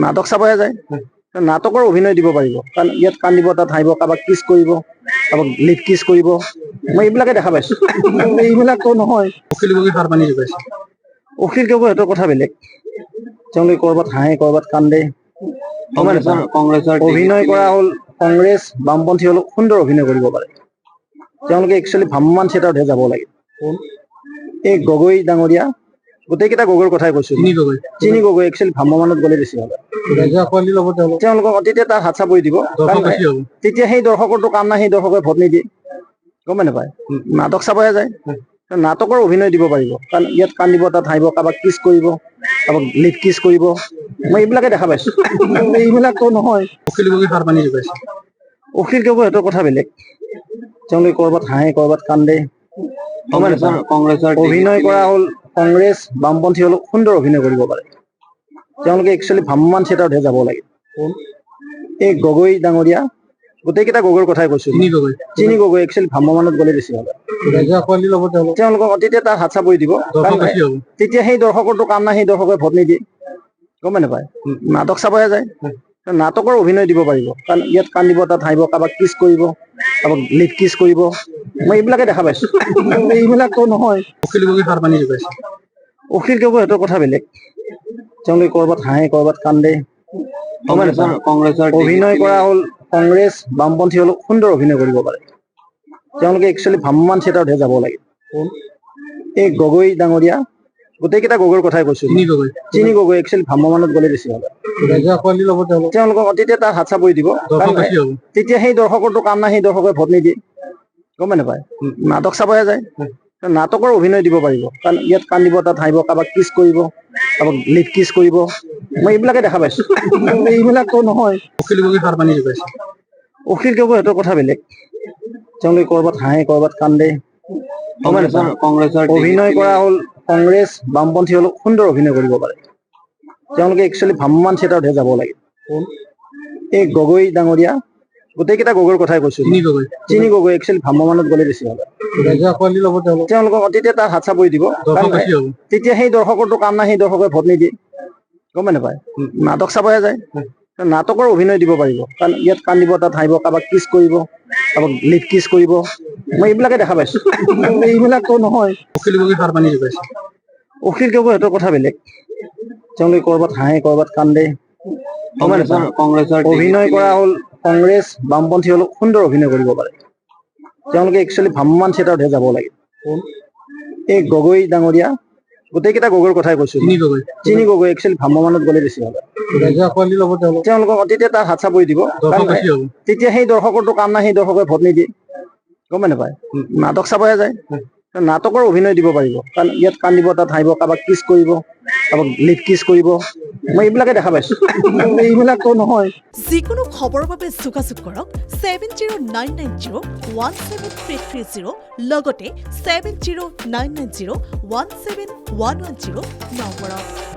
নাটক চাবহে যায় নাটকৰ অভিনয় দিব পাৰিব কাৰণ ইয়াত কান্দিব তাত হাঁহিব কাৰোবাক কিছ কৰিব কাৰোবাক লিপ কিছ কৰিব মই এইবিলাকে দেখা পাইছো এইবিলাকতো নহয় অখিল গগৈ সাৰ পানী যোগাইছে অখিল গগৈ সিহঁতৰ কথা বেলেগ তেওঁলোকে ক'ৰবাত হাঁহে ক'ৰবাত কান্দে কংগ্ৰেছৰ অভিনয় কৰা হ'ল কংগ্ৰেছ বামপন্থী অলপ সুন্দৰ অভিনয় কৰিব পাৰে তেওঁলোকে একচুৱেলি ভ্ৰাম্যমান থিয়েটাৰতহে যাব লাগে এই গগৈ ডাঙৰীয়া গোটেইকেইটা গগৈৰ কথাই কৈছো চিনি গগৈ একচুৱেলি ভ্ৰাম্যমানত গ'লে বেছি হ'ব তেওঁলোকক তেতিয়া তাত হাত চাপৰি দিব তেতিয়া সেই দৰ্শকৰটো কাম নাই সেই দৰ্শকে ভোট নিদিয়ে গমে নাপায় নাটক চাবহে যায় নাটকৰ অভিনয় দিব পাৰিব কাৰণ ইয়াত কান্দিব তাত হাঁহিব কাৰোবাক কিছ কৰিব কাৰোবাক লিপ কিছ কৰিব মই এইবিলাকে দেখা পাইছো এইবিলাকতো নহয় অখিল গগৈ সাৰ পানী যোগাইছে অখিল গগৈ সিহঁতৰ কথা বেলেগ তেওঁলোকে ক'ৰবাত হাঁহে ক'ৰবাত কান্দে কংগ্ৰেছৰ অভিনয় কৰা হ'ল কংগ্ৰেছ বামপন্থী অলপ সুন্দৰ অভিনয় কৰিব পাৰে তেওঁলোকে একচুৱেলি ভ্ৰাম্যমান থিয়েটাৰতহে যাব লাগে এই গগৈ ডাঙৰীয়া গোটেইকেইটা গগৈৰ কথাই কৈছো চিনি গগৈ একচুৱেলি ভ্ৰাম্যমানত গ'লে বেছি হ'ব তেওঁলোকক তেতিয়া তাত হাত চাপৰি দিব তেতিয়া সেই দৰ্শকৰটো কাম নাই সেই দৰ্শকে ভোট নিদিয়ে গমে নাপায় নাটক চাবহে যায় নাটকৰ অভিনয় দিব পাৰিব কাৰণ ইয়াত কান্দিব তাত হাঁহিব কাৰোবাক কিছ কৰিব কাৰোবাক লিপ কিছ কৰিব মই এইবিলাকে দেখা পাইছো এইবিলাকতো নহয় অখিল গগৈ সাৰ পানী যোগাইছে অখিল গগৈ সিহঁতৰ কথা বেলেগ তেওঁলোকে ক'ৰবাত হাঁহে ক'ৰবাত কান্দে কংগ্ৰেছৰ অভিনয় কৰা হ'ল কংগ্ৰেছ বামপন্থী অলপ সুন্দৰ অভিনয় কৰিব পাৰে তেওঁলোকে একচুৱেলি ভ্ৰাম্যমান থিয়েটাৰতহে যাব লাগে এই গগৈ ডাঙৰীয়া গোটেইকেইটা গগৈৰ কথাই কৈছো চিনি গগৈ একচুৱেলি ভ্ৰাম্যমানত গ'লে বেছি হ'ব তেওঁলোকক তেতিয়া তাত হাত চাপৰি দিব তেতিয়া সেই দৰ্শকৰটো কাম নাই সেই দৰ্শকে ভোট নিদিয়ে গমে নাপায় নাটক চাবহে যায় নাটকৰ অভিনয় দিব পাৰিব কাৰণ ইয়াত কান্দিব তাত হাঁহিব কাৰোবাক কিছ কৰিব কাৰোবাক লিপ কিছ কৰিব মই এইবিলাকে দেখা পাইছো এইবিলাকতো নহয় অখিল গগৈ সাৰ পানী যোগাইছে অখিল গগৈ সিহঁতৰ কথা বেলেগ তেওঁলোকে ক'ৰবাত হাঁহে ক'ৰবাত কান্দে কংগ্ৰেছৰ অভিনয় কৰা হ'ল কংগ্ৰেছ বামপন্থী অলপ সুন্দৰ অভিনয় কৰিব পাৰে তেওঁলোকে একচুৱেলি ভ্ৰাম্যমান থিয়েটাৰতহে যাব লাগে এই গগৈ ডাঙৰীয়া গোটেইকেইটা গগৈৰ কথাই কৈছো চিনি গগৈ একচুৱেলি ভ্ৰাম্যমানত গ'লে বেছি হ'ব তেওঁলোকক তেতিয়া তাত হাত চাপৰি দিব তেতিয়া সেই দৰ্শকৰটো কাম নাই সেই দৰ্শকে ভোট নিদিয়ে গমে নাপায় নাটক চাবহে যায় নাটকৰ অভিনয় দিব পাৰিব কাৰণ ইয়াত কান্দিব তাত হাঁহিব কাৰোবাক কিছ কৰিব কাৰোবাক লিপ কিছ কৰিব মই এইবিলাকে দেখা পাইছো এইবিলাকতো নহয় অখিল গগৈ সাৰ পানী যোগাইছে অখিল গগৈ সিহঁতৰ কথা বেলেগ তেওঁলোকে ক'ৰবাত হাঁহে ক'ৰবাত কান্দে কংগ্ৰেছৰ অভিনয় কৰা হ'ল কংগ্ৰেছ বামপন্থী অলপ সুন্দৰ অভিনয় কৰিব পাৰে তেওঁলোকে একচুৱেলি ভ্ৰাম্যমান থিয়েটাৰতহে যাব লাগে এই গগৈ ডাঙৰীয়া গোটেইকেইটা গগৈৰ কথাই কৈছো চিনি গগৈ একচুৱেলি ভ্ৰাম্যমানত গ'লে বেছি হ'ব তেওঁলোকক তেতিয়া তাত হাত চাপৰি দিব তেতিয়া সেই দৰ্শকৰটো কাম নাই সেই দৰ্শকে ভোট নিদিয়ে গমে নাপায় নাটক চাবহে যায় নাটকৰ অভিনয় দিব পাৰিব কাৰণ ইয়াত কান্দিব তাত হাঁহিব কাৰোবাক কিছ কৰিব কাৰোবাক লিপ কিছ কৰিব মই এইবিলাকে দেখা পাইছো এইবিলাকতো নহয় যিকোনো খবৰৰ বাবে যোগাযোগ কৰক 7099017330 লগতে 7099017110 নম্বৰত